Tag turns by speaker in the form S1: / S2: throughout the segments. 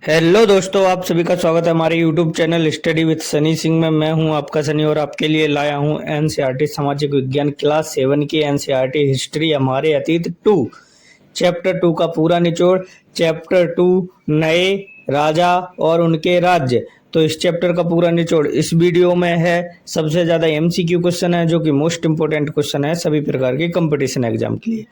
S1: Hello दोस्तों, आप सभी का स्वागत है हमारे YouTube channel study with Sunny Singh में। मैं हूं आपका सनी और आपके लिए लाया हूं एनसीईआरटी सामाजिक विज्ञान क्लास 7 की एनसीईआरटी हिस्ट्री हमारे अतीत 2 चैप्टर 2 का पूरा निचोड़। चैप्टर 2 नए राजा और उनके राज्य। तो इस चैप्टर का पूरा निचोड़ इस वीडियो में है। सबसे ज़्यादा एमसीक्यू क्वेश्चन है जो कि मोस्ट इंपोर्टेंट क्वेश्चन है सभी प्रकार के कंपटीशन एग्जाम के लिए।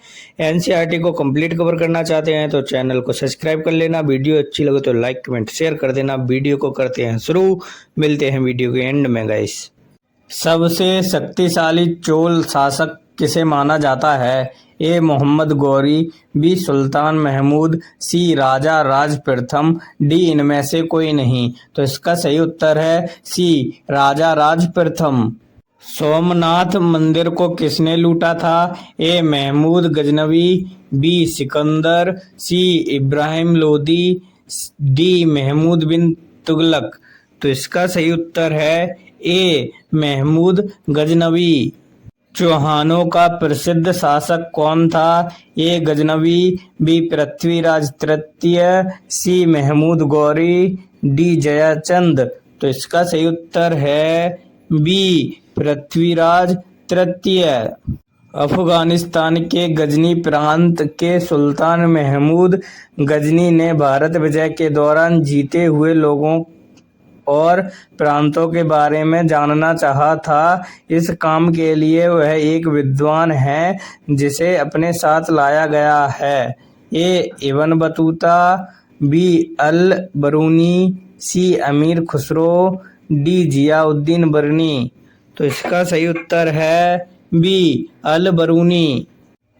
S1: एनसीईआरटी को कंप्लीट कवर करना चाहते हैं तो चैनल को सब्सक्राइब कर लेना। वीडियो अच्छी लगे तो लाइक कमेंट शेयर कर देना। वीडियो को करते हैं शुरू, मिलते हैं वीडियो के एंड में गाइस। सबसे शक्तिशाली चोल शासक किसे माना जाता है? ए मोहम्मद गौरी, बी सुल्तान महमूद, सी राजा राज प्रथम, डी इनमें से कोई नहीं। तो इसका सही उत्तर है सी राजा राज प्रथम। सोमनाथ मंदिर को किसने लूटा था? ए महमूद गजनवी, बी सिकंदर, सी इब्राहिम लोदी, डी महमूद बिन तुगलक। तो इसका सही उत्तर है ए महमूद गजनवी। चौहानों का प्रसिद्ध शासक कौन था? ए गजनवी, बी पृथ्वीराज तृतीय, सी महमूद गौरी, डी जयाचंद। तो इसका सही उत्तर है बी पृथ्वीराज तृतीय। अफगानिस्तान के गजनी प्रांत के सुल्तान महमूद गजनी ने भारत विजय के दौरान जीते हुए लोगों और प्रांतों के बारे में जानना चाहा था। इस काम के लिए वह एक विद्वान है जिसे अपने साथ लाया गया है। ए इब्न बतूता, बी अल बरूनी, सी अमीर खुसरो, डी जियाउद्दीन बरनी। तो इसका सही उत्तर है बी अल बरूनी।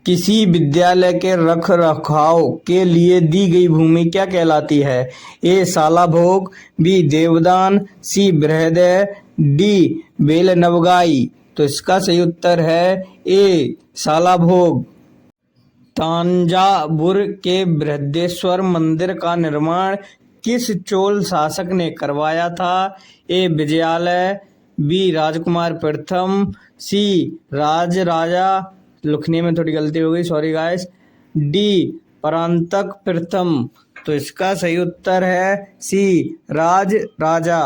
S1: किसी विद्यालय के रख रखाव के लिए दी गई भूमि क्या कहलाती है? ए सालाभोग, बी देवदान, सी बृहदय, डी बेलनवगाई। तो इसका सही उत्तर है ए सालाभोग। तांजावुर के बृहदेश्वर मंदिर का निर्माण किस चोल शासक ने करवाया था? ए विजयालय, बी राजकुमार प्रथम, सी राज राजा, लिखने में थोड़ी गलती हो गई, सॉरी गाइस, डी परांतक प्रथम। तो इसका सही उत्तर है सी राज राजा।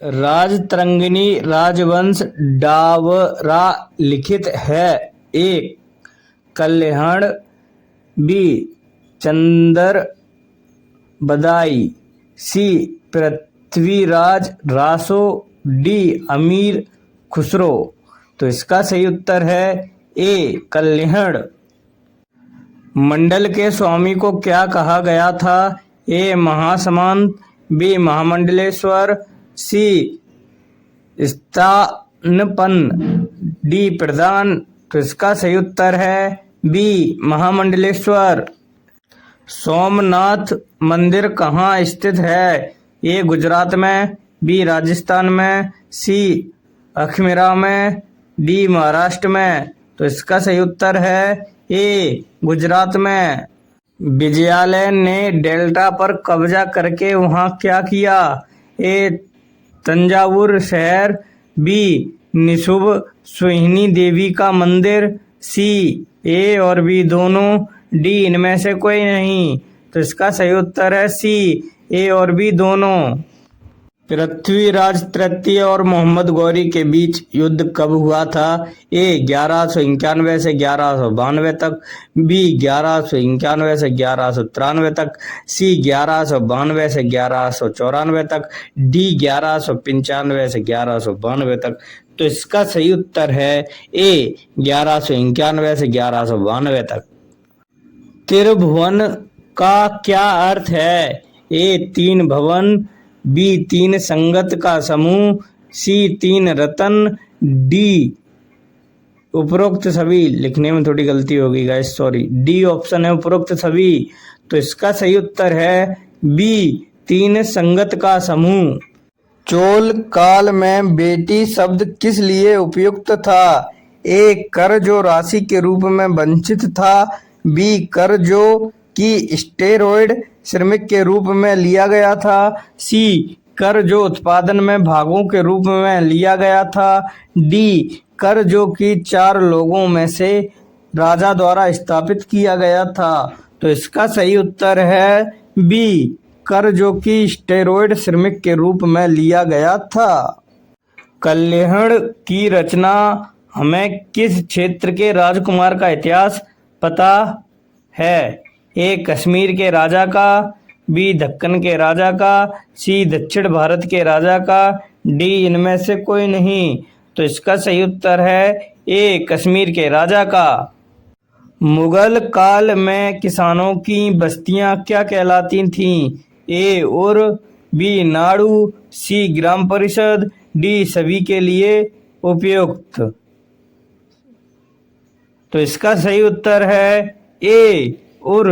S1: राजतरंगिणी राजवंश डावरा लिखित है? ए कल्याण, बी चंदर बदाई, सी पृथ्वीराज रासो, डी अमीर खुसरो। तो इसका सही उत्तर है ए कल्याण। मंडल के स्वामी को क्या कहा गया था? ए महासमांत, बी महामंडलेश्वर, सी स्थानपन, डी प्रधान। तो इसका सही उत्तर है बी महामंडलेश्वर। सोमनाथ मंदिर कहाँ स्थित है? ए गुजरात में, बी राजस्थान में, सी अजमेर में, डी महाराष्ट्र में। तो इसका सही उत्तर है ए गुजरात में। विजयालय ने डेल्टा पर कब्जा करके वहां क्या किया? ए तंजावुर शहर, बी निशुभ सोहिनी देवी का मंदिर, सी ए और बी दोनों, डी इनमें से कोई नहीं। तो इसका सही उत्तर है सी ए और बी दोनों। पृथ्वीराज तृतीय और मोहम्मद गौरी के बीच युद्ध कब हुआ था? ए 1191 से 1192 तक, बी 1191 से 1193 तक, सी 1192 से 1194 तक, डी 1195 से 1192 तक। तो इसका सही उत्तर है ए 1191 से 1192 तक। त्रिभुवन का क्या अर्थ है? ए 3 भवन, बी 3 संगत का समूह, सी 3 रत्न, डी उपरोक्त सभी। लिखने में थोड़ी गलती होगी गाइस, सॉरी, डी ऑप्शन है उपरोक्त सभी। तो इसका सही उत्तर है बी 3 संगत का समूह। चोल काल में बेटी शब्द किस लिए उपयुक्त था? ए कर जो राशि के रूप में वंचित था, बी कर जो की स्टेरॉयड श्रमिक के रूप में लिया गया था, सी कर जो उत्पादन में भागों के रूप में लिया गया था, डी कर जो की 4 लोगों में से राजा द्वारा स्थापित किया गया था। तो इसका सही उत्तर है बी कर जो कि स्टेरॉयड श्रमिक के रूप में लिया गया था। कल्हड़ की रचना हमें किस क्षेत्र के राजकुमार का इतिहास पता है? ए कश्मीर के राजा का, बी दक्कन के राजा का, सी दक्षिण भारत के राजा का, डी इनमें से कोई नहीं। तो इसका सही उत्तर है ए कश्मीर के राजा का। मुगल काल में किसानों की बस्तियां क्या कहलाती थीं? ए उर, बी नाड़ू, सी ग्राम परिषद, डी सभी के लिए उपयुक्त। तो इसका सही उत्तर है ए उर।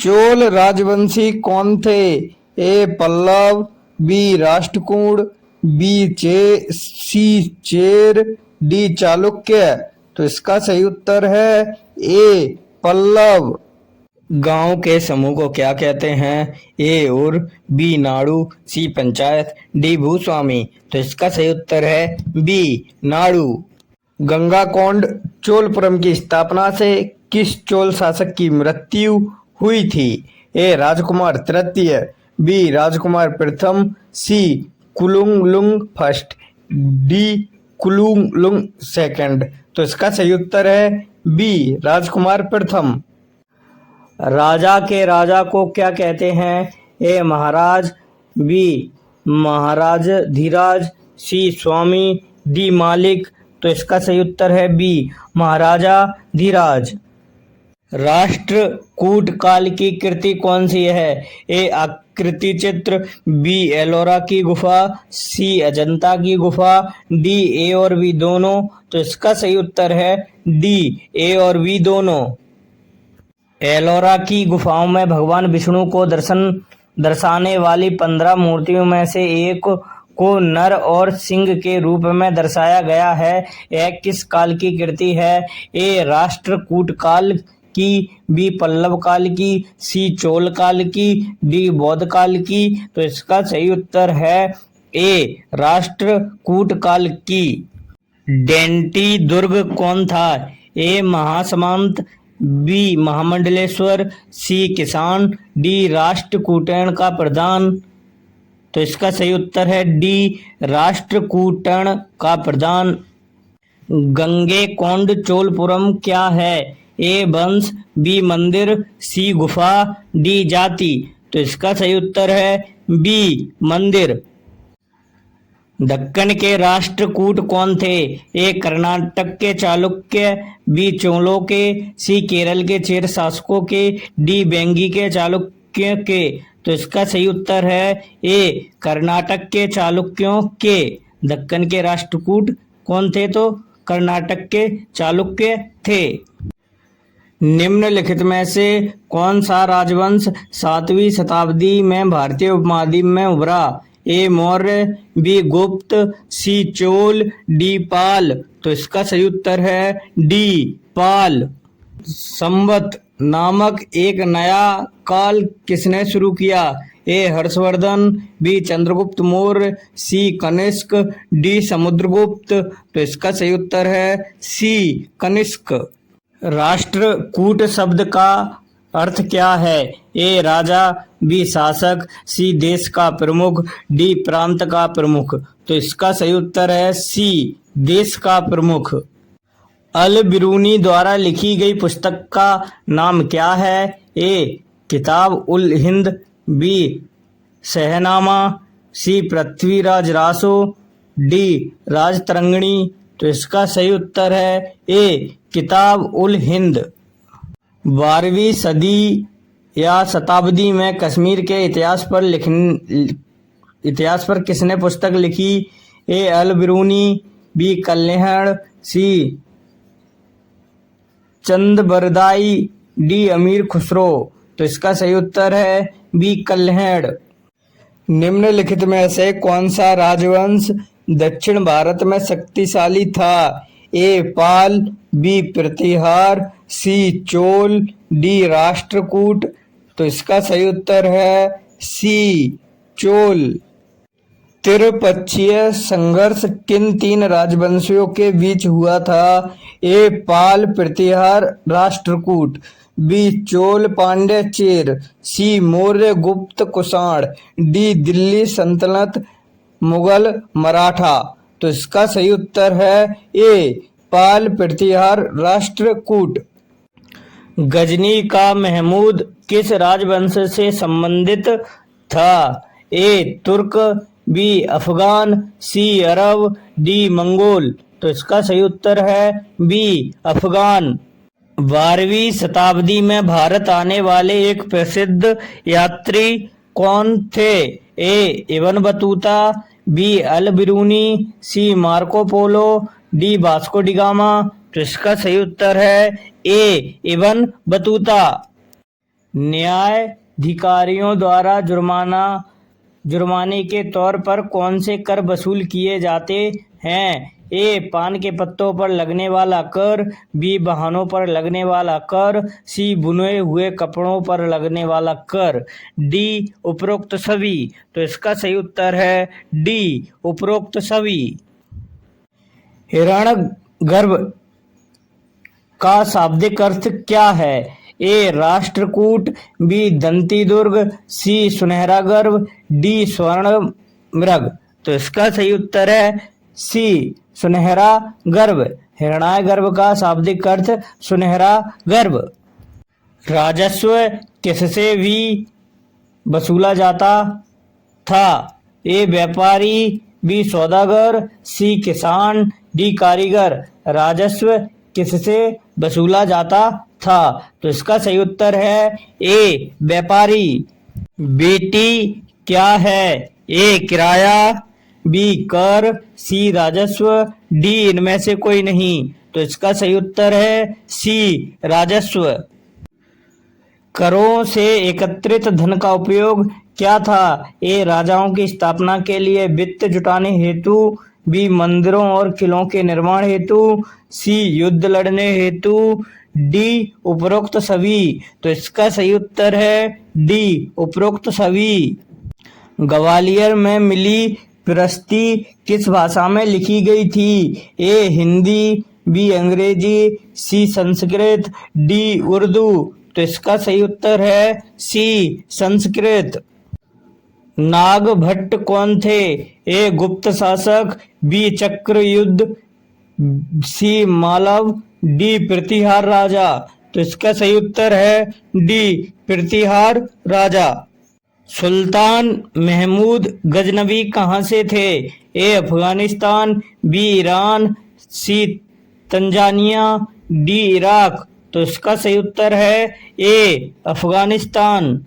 S1: चोल राजवंशी कौन थे? ए पल्लव, बी राष्ट्रकूट, सी चेर, डी चालुक्य। तो इसका सही उत्तर है ए पल्लव। गांव के समूह को क्या कहते हैं? ए उर, बी नाड़ू, सी पंचायत, डी भूस्वामी। तो इसका सही उत्तर है बी नाड़ू। गंगाकोंड चोलपुरम की स्थापना से किस चोल शासक की मृत्यु हुई थी? ए राजकुमार तृतीय, बी राजकुमार प्रथम, सी कुलुंगलुंग फर्स्ट, डी कुलुंगलुंग सेकंड। तो इसका सही उत्तर है बी राजकुमार प्रथम। राजा के राजा को क्या कहते हैं? ए महाराज, बी महाराज धीराज, सी स्वामी, डी मालिक। तो इसका सही उत्तर है बी महाराजा धीराज। राष्ट्रकूट काल की कृति कौन सी है? ए आकृति चित्र, बी एलोरा की गुफा, सी अजंता की गुफा, डी ए और बी दोनों। तो इसका सही उत्तर है डी ए और बी दोनों। एलोरा की गुफाओं में भगवान विष्णु को दर्शाने वाली 15 मूर्तियों में से एक को नर और सिंह के रूप में दर्शाया गया है। यह किस काल की कृति है? ए राष्ट्रकूट काल की, बी पल्लव काल की, सी चोल काल की, डी बौद्ध काल की। तो इसका सही उत्तर है ए राष्ट्रकूट काल की। डेंटी दुर्ग कौन था? ए महासमांत, बी महामंडलेश्वर, सी किसान, डी राष्ट्रकूटन का प्रधान। तो इसका सही उत्तर है डी राष्ट्रकूटन का प्रधान। गंगेकोंड चोलपुरम क्या है? ए वंश, बी मंदिर, सी गुफा, डी जाति। तो इसका सही उत्तर है बी मंदिर। दक्कन के राष्ट्रकूट कौन थे? ए कर्नाटक के चालुक्य, बी चोलों के, सी केरल के चेर शासकों के, डी बेंगी के चालुक्य के। तो इसका सही उत्तर है ए कर्नाटक के चालुक्यों के। दक्कन के राष्ट्रकूट कौन थे? तो कर्नाटक के चालुक्य थे। निम्नलिखित में से कौन सा राजवंश 7वीं शताब्दी में भारतीय उपमहाद्वीप में उभरा? ए मौर्य, बी गुप्त, सी चोल, डी पाल। तो इसका सही उत्तर है डी पाल। संवत नामक एक नया काल किसने शुरू किया? ए हर्षवर्धन, बी चंद्रगुप्त मौर्य, सी कनिष्क, डी समुद्रगुप्त। तो इसका सही उत्तर है सी कनिष्क। राष्ट्रकूट शब्द का अर्थ क्या है? ए राजा, बी शासक, सी देश का प्रमुख, डी प्रांत का प्रमुख। तो इसका सही उत्तर है सी देश का प्रमुख। अल बिरूनी द्वारा लिखी गई पुस्तक का नाम क्या है? ए किताब उल हिंद, बी शहनामा, सी पृथ्वीराज रासो, डी राजतरंगिणी। तो इसका सही उत्तर है ए किताब उल हिंद। 12वीं सदी या शताब्दी में कश्मीर के इतिहास पर किसने पुस्तक लिखी? ए अल बिरूनी, बी कल्हड़, सी चंदबरदाई, डी अमीर खुसरो। तो इसका सही उत्तर है बी कल्हड़। निम्नलिखित में से कौन सा राजवंश दक्षिण भारत में शक्तिशाली था? ए पाल, बी प्रतिहार, सी चोल, डी राष्ट्रकूट। तो इसका सही उत्तर है सी चोल। त्रिपक्षीय संघर्ष किन 3 राजवंशियों के बीच हुआ था? ए पाल, प्रतिहार, राष्ट्रकूट। बी चोल पांड्य चेर, सी मौर्य गुप्त कुषाण, डी दिल्ली सल्तनत मुगल मराठा। तो इसका सही उत्तर है ए पाल प्रतिहार राष्ट्रकूट। गजनी का महमूद किस राजवंश से संबंधित था? ए तुर्क, बी अफगान, सी अरब, डी मंगोल। तो इसका सही उत्तर है बी अफगान। 12वीं शताब्दी में भारत आने वाले एक प्रसिद्ध यात्री कौन थे? A Ibn Battuta, B Al Biruni, C Marco Polo, D Vasco da Gama. तो इसका सही उत्तर है ए इब्न बतूता। न्यायाधिकारियों द्वारा जुर्माने के तौर पर कौन से कर वसूल किए जाते हैं? ए पान के पत्तों पर लगने वाला कर, बी वाहनों पर लगने वाला कर, सी बुने हुए कपड़ों पर लगने वाला कर, डी उपरोक्त सभी। तो इसका सही उत्तर है डी उपरोक्त सभी। हिरण्यगर्भ का शाब्दिक अर्थ क्या है? ए राष्ट्रकूट, बी दंती दुर्ग, सी सुनहरा गर्भ, डी स्वर्ण मृग। तो इसका सही उत्तर है सी सुनहरा गर्भ। हिरण्यगर्भ का शाब्दिक अर्थ सुनहरा गर्भ। राजस्व किससे भी वसूला जाता था? ए व्यापारी, बी सौदागर, सी किसान, डी कारीगर। राजस्व किससे वसूला जाता था? तो इसका सही उत्तर है ए व्यापारी। बेटी क्या है? ए किराया, बी कर, सी राजस्व, डी इनमें से कोई नहीं। तो इसका सही उत्तर है सी राजस्व। करों से एकत्रित धन का उपयोग क्या था? ए राजाओं की स्थापना के लिए वित्त जुटाने हेतु, बी मंदिरों और किलों के निर्माण हेतु, सी युद्ध लड़ने हेतु, डी उपरोक्त सभी। तो इसका सही उत्तर है डी उपरोक्त सभी। ग्वालियर में मिली प्रशस्ति किस भाषा में लिखी गई थी? ए हिंदी, बी अंग्रेजी, सी संस्कृत, डी उर्दू। तो इसका सही उत्तर है सी संस्कृत। नागभट्ट कौन थे? ए गुप्त शासक, बी चक्रयुद्ध, सी मालव, डी प्रतिहार राजा। तो इसका सही उत्तर है डी प्रतिहार राजा। सुल्तान महमूद गजनवी कहाँ से थे? ए अफगानिस्तान, बी ईरान, सी तंजानिया, डी इराक। तो इसका सही उत्तर है ए अफगानिस्तान।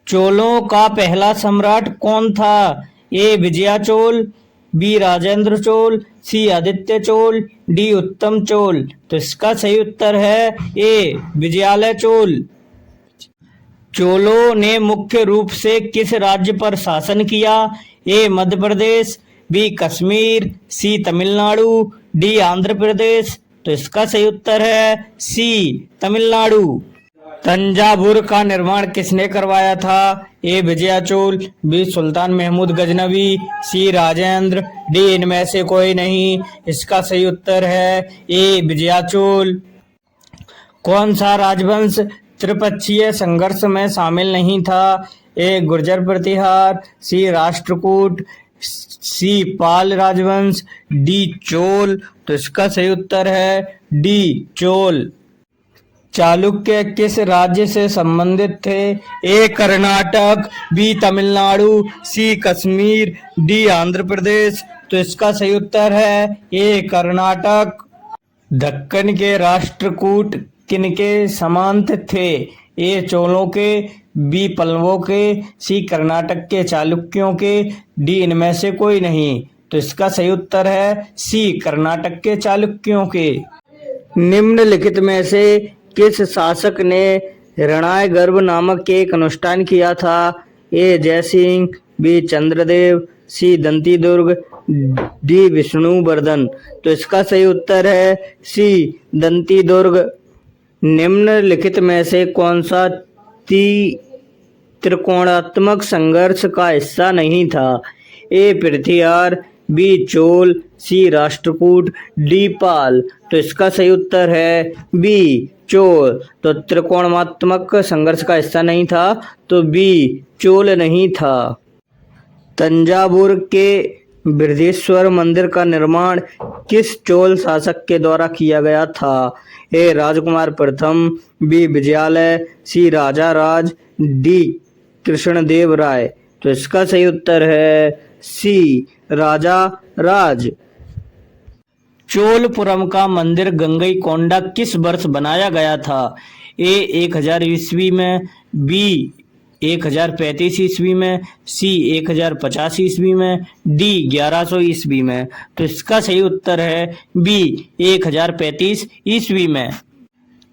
S1: चोलों का पहला सम्राट कौन था? ए विजया चोल, बी राजेंद्र चोल, सी आदित्य चोल, डी उत्तम चोल। तो इसका सही उत्तर है ए विजयालय चोल। चोलों ने मुख्य रूप से किस राज्य पर शासन किया? ए मध्य प्रदेश, बी कश्मीर, सी तमिलनाडु, डी आंध्र प्रदेश। तो इसका सही उत्तर है सी तमिलनाडु। तंजावुर का निर्माण किसने करवाया था? ए विजया चोल, बी सुल्तान महमूद गजनवी, सी राजेंद्र, डी इनमें से कोई नहीं। इसका सही उत्तर है ए विजया चोल। कौन सा राजवंश त्रिपक्षीय संघर्ष में शामिल नहीं था? ए गुर्जर प्रतिहार, सी राष्ट्रकूट, सी पाल राजवंश, डी चोल। तो इसका सही उत्तर है डी चोल। चालुक्य किस राज्य से संबंधित थे? ए कर्नाटक, बी तमिलनाडु, सी कश्मीर, डी आंध्र प्रदेश। तो इसका सही उत्तर है ए कर्नाटक। दक्कन के राष्ट्रकूट किनके समांत थे? ए चोलों के, बी पल्लवों के, सी कर्नाटक के चालुक्यों के, डी इनमें से कोई नहीं। तो इसका सही उत्तर है सी कर्नाटक के चालुक्यों के। निम्नलिखित में से किस शासक ने हिरण्यगर्भ नामक एक अनुष्ठान किया था? ए जयसिंह, बी चंद्रदेव, सी दंती दुर्ग, डी विष्णुवर्धन। तो इसका सही उत्तर है सी दंती दुर्ग। निम्नलिखित में से कौन सा त्रिकोणात्मक संघर्ष का हिस्सा नहीं था? ए पृथ्वीहार, बी चोल, सी राष्ट्रकूट, डी पाल। तो इसका सही उत्तर है बी चोल। तो त्रिकोणात्मक संघर्ष का हिस्सा नहीं था, तो बी चोल नहीं था। तंजावुर के बृहदीश्वर मंदिर का निर्माण किस चोल शासक के द्वारा किया गया था? ए राजकुमार प्रथम, बी विजयालय, सी राजा राज, डी कृष्णदेव राय। तो इसका सही उत्तर है सी राजा राज। चोलपुरम का मंदिर गंगईकोंडा किस वर्ष बनाया गया था? ए 1000 ईस्वी में, बी 1035 ईस्वी में, सी 1050 ईस्वी में, डी 1100 ईस्वी में। तो इसका सही उत्तर है बी 1035 ईस्वी में।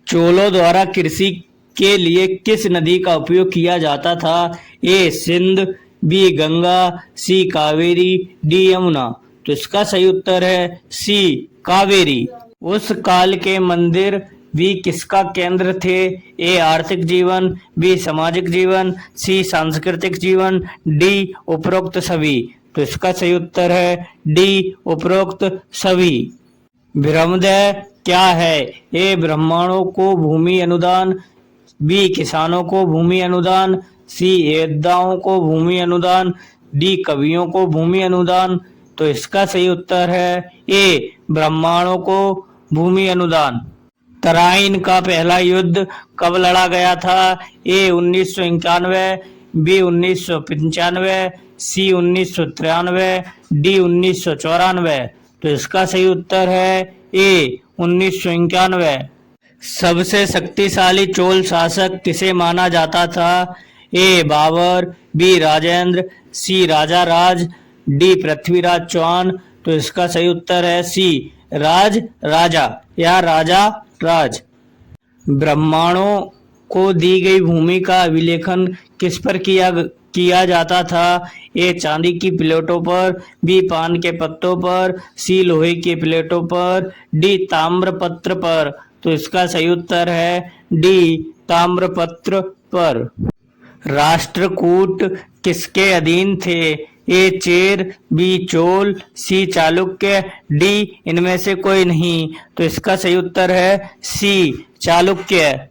S1: चोलों द्वारा कृषि के लिए किस नदी का उपयोग किया जाता था? ए सिंध, बी गंगा, सी कावेरी, डी यमुना। तो इसका सही उत्तर है सी कावेरी। उस काल के मंदिर भी किसका केंद्र थे? ए आर्थिक जीवन, बी सामाजिक जीवन, सी सांस्कृतिक जीवन, डी उपरोक्त सभी। तो इसका सही उत्तर है डी उपरोक्त सभी। ब्रह्मोदय क्या है? ए ब्राह्मणों को भूमि अनुदान, बी किसानों को भूमि अनुदान, सी योद्धाओं को भूमि अनुदान, डी कवियों को भूमि अनुदान। तो इसका सही उत्तर है ए ब्राह्मणों को भूमि अनुदान। तराइन का पहला युद्ध कब लड़ा गया था? ए 1991, बी 1995, सी 1993, डी 1994। तो इसका सही उत्तर है ए 1991। सबसे शक्तिशाली चोल शासक किसे माना जाता था? ए बाबर, बी राजेंद्र, सी राजा राज, डी पृथ्वीराज चौहान। तो इसका सही उत्तर है सी राज राजा या राजा राज। ब्राह्मणों को दी गई भूमि का अभिलेखन किस पर किया जाता था? ए चांदी की प्लेटों पर, बी पान के पत्तों पर, सी लोहे की प्लेटों पर, डी ताम्रपत्र पर। तो इसका सही उत्तर है डी ताम्रपत्र पर। राष्ट्रकूट किसके अधीन थे? ए चेर, बी चोल, सी चालुक्य, डी इनमें से कोई नहीं। तो इसका सही उत्तर है सी चालुक्य।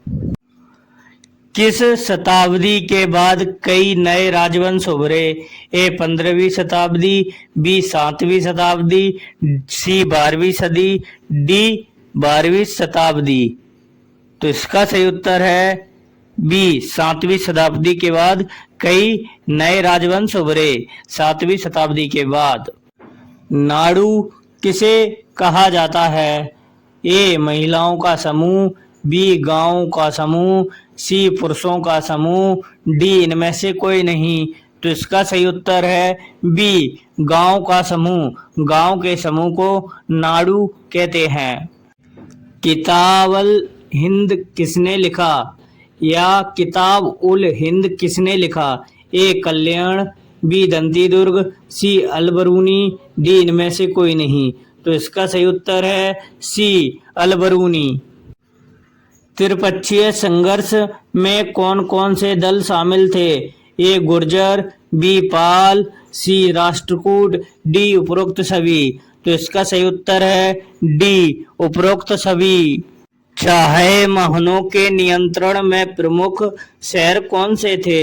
S1: किस शताब्दी के बाद कई नए राजवंश उभरे? ए 15वीं शताब्दी, बी 7वीं शताब्दी, सी 12वीं सदी, डी 12वीं शताब्दी। तो इसका सही उत्तर है बी 7वीं शताब्दी के बाद कई नए राजवंश उभरे। 7वीं शताब्दी के बाद। नाडु किसे कहा जाता है? ए महिलाओं का समूह, बी गांवों का समूह, सी पुरुषों का समूह, डी इनमें से कोई नहीं। तो इसका सही उत्तर है बी गांव का समूह। गांव के समूह को नाडु कहते हैं। किताबुल हिंद किसने लिखा या किताब उल हिंद किसने लिखा? ए कल्याण, बी दंती दुर्ग, सी अलबरूनी, डी इनमें से कोई नहीं। तो इसका सही उत्तर है सी अलबरूनी। त्रिपक्षीय संघर्ष में कौन कौन से दल शामिल थे? ए गुर्जर, बी पाल, सी राष्ट्रकूट, डी उपरोक्त सभी। तो इसका सही उत्तर है डी उपरोक्त सभी। चाहे महनों के नियंत्रण में प्रमुख शहर कौन से थे?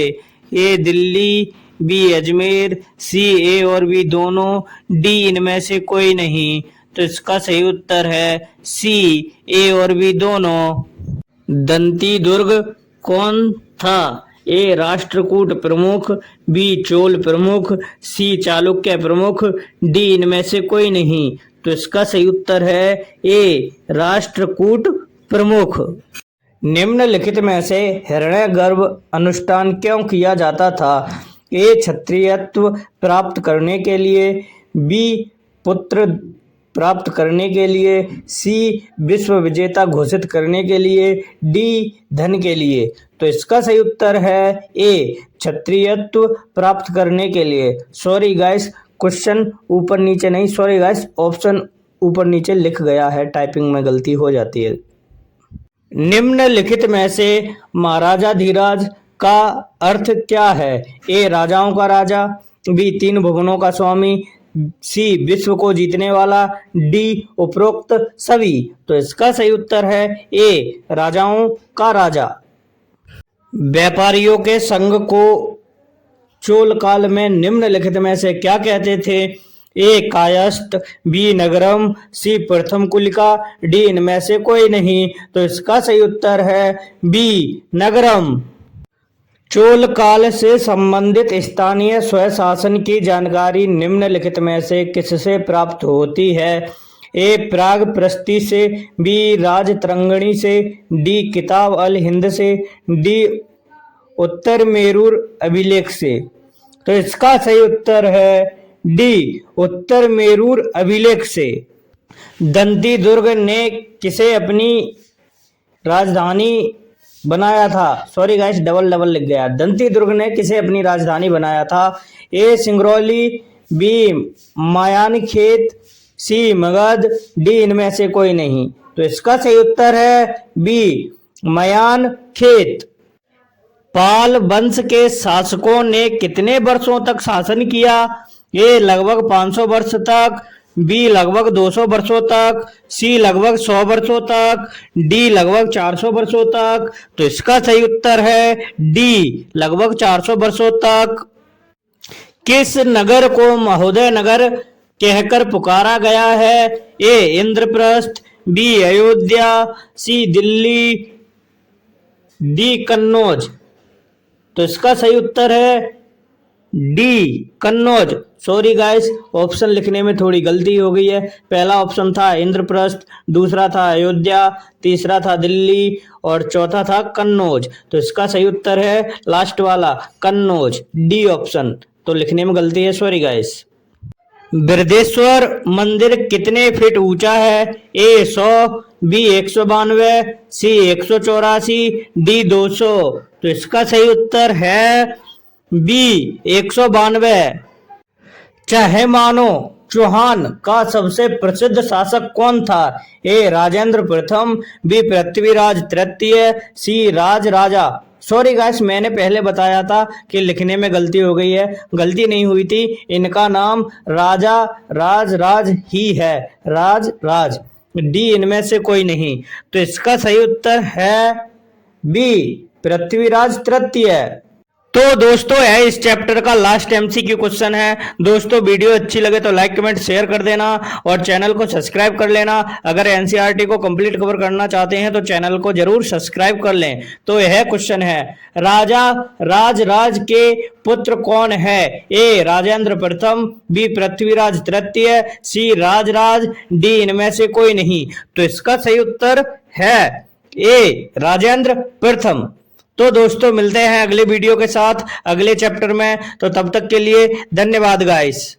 S1: ए दिल्ली, बी अजमेर, सी ए और बी दोनों, डी इनमें से कोई नहीं। तो इसका सही उत्तर है सी ए और बी दोनों। दंती दुर्ग कौन था? ए राष्ट्रकूट प्रमुख, बी चोल प्रमुख, सी चालुक्य प्रमुख, डी इनमें से कोई नहीं। तो इसका सही उत्तर है ए राष्ट्रकूट प्रमुख। निम्नलिखित में से हिरण्यगर्भ अनुष्ठान क्यों किया जाता था? ए क्षत्रियत्व प्राप्त करने के लिए, बी पुत्र प्राप्त करने के लिए, सी विश्व विजेता घोषित करने के लिए, डी धन के लिए। तो इसका सही उत्तर है ए क्षत्रियत्व प्राप्त करने के लिए। सॉरी गाइस, क्वेश्चन ऊपर नीचे नहीं, सॉरी गाइस, ऑप्शन ऊपर नीचे लिख गया है, टाइपिंग में गलती हो जाती है। निम्नलिखित में से महाराजा धीराज का अर्थ क्या है? ए राजाओं का राजा, बी तीन भुवनों का स्वामी, सी विश्व को जीतने वाला, डी उपरोक्त सभी। तो इसका सही उत्तर है ए राजाओं का राजा। व्यापारियों के संघ को चोल काल में निम्नलिखित में से क्या कहते थे? ए कायस्थ, बी नगरम, सी प्रथम कुलिका, डी इनमें से कोई नहीं। तो इसका सही उत्तर है बी नगरम। चोल काल से संबंधित स्थानीय स्वशासन की जानकारी निम्नलिखित में से किससे प्राप्त होती है? ए प्राग प्रस्ती से, बी राजतरंगिणी से, डी किताब अल हिंद से, डी उत्तर मेरूर अभिलेख से। तो इसका सही उत्तर है डी उत्तर मेरूर अभिलेख से। दंती दुर्ग ने किसे अपनी राजधानी बनाया था? सॉरी गाइस, डबल लिख गया। दंती दुर्ग ने किसे अपनी राजधानी बनाया था? ए सिंगरौली, बी मायानखेत, सी मगध, डी इनमें से कोई नहीं। तो इसका सही उत्तर है बी मायानखेत। पाल वंश के शासकों ने कितने वर्षों तक शासन किया? ए लगभग 500 वर्ष तक, बी लगभग 200 वर्षों तक, सी लगभग 100 वर्षों तक, डी लगभग 400 वर्षों तक। तो इसका सही उत्तर है डी लगभग 400 वर्षों तक। किस नगर को महोदय नगर कहकर पुकारा गया है? ए इंद्रप्रस्थ, बी अयोध्या, सी दिल्ली, डी कन्नौज। तो इसका सही उत्तर है D Kannauj. Sorry guys, option लिखने में थोड़ी गलती हो गई है। पहला ऑप्शन था इंद्रप्रस्थ, दूसरा था अयोध्या, तीसरा था दिल्ली और चौथा था कन्नौज। तो इसका सही उत्तर है लास्ट वाला कन्नौज, डी ऑप्शन। तो लिखने में गलती है, सॉरी गाइस। बृहदेश्वर मंदिर कितने फीट ऊंचा है? ए 100, बी 192, सी 184, डी 200। तो इसका सही उत्तर है बी 192। चाहे मानो चौहान का सबसे प्रसिद्ध शासक कौन था? ए राजेंद्र प्रथम, बी पृथ्वीराज तृतीय, सी राज राजा। सॉरी गाइस, मैंने पहले बताया था कि लिखने में गलती हो गई है। गलती नहीं हुई थी, इनका नाम राजा राज ही है, राज। डी इनमें से कोई नहीं। तो इसका सही उत्तर है बी पृथ्वीराज तृतीय। तो दोस्तों यह इस चैप्टर का लास्ट एमसीक्यू क्वेश्चन है। दोस्तों वीडियो अच्छी लगे तो लाइक कमेंट शेयर कर देना और चैनल को सब्सक्राइब कर लेना। अगर एनसीईआरटी को कंप्लीट कवर करना चाहते हैं तो चैनल को जरूर सब्सक्राइब कर लें। तो यह क्वेश्चन है, राजा राज के पुत्र कौन है? ए राजेंद्र प्रथम, बी पृथ्वीराज तृतीय, सी राज, डी इनमें से कोई नहीं। तो इसका सही उत्तर है ए राजेंद्र प्रथम। तो दोस्तों मिलते हैं अगले वीडियो के साथ अगले चैप्टर में। तो तब तक के लिए धन्यवाद गाइस।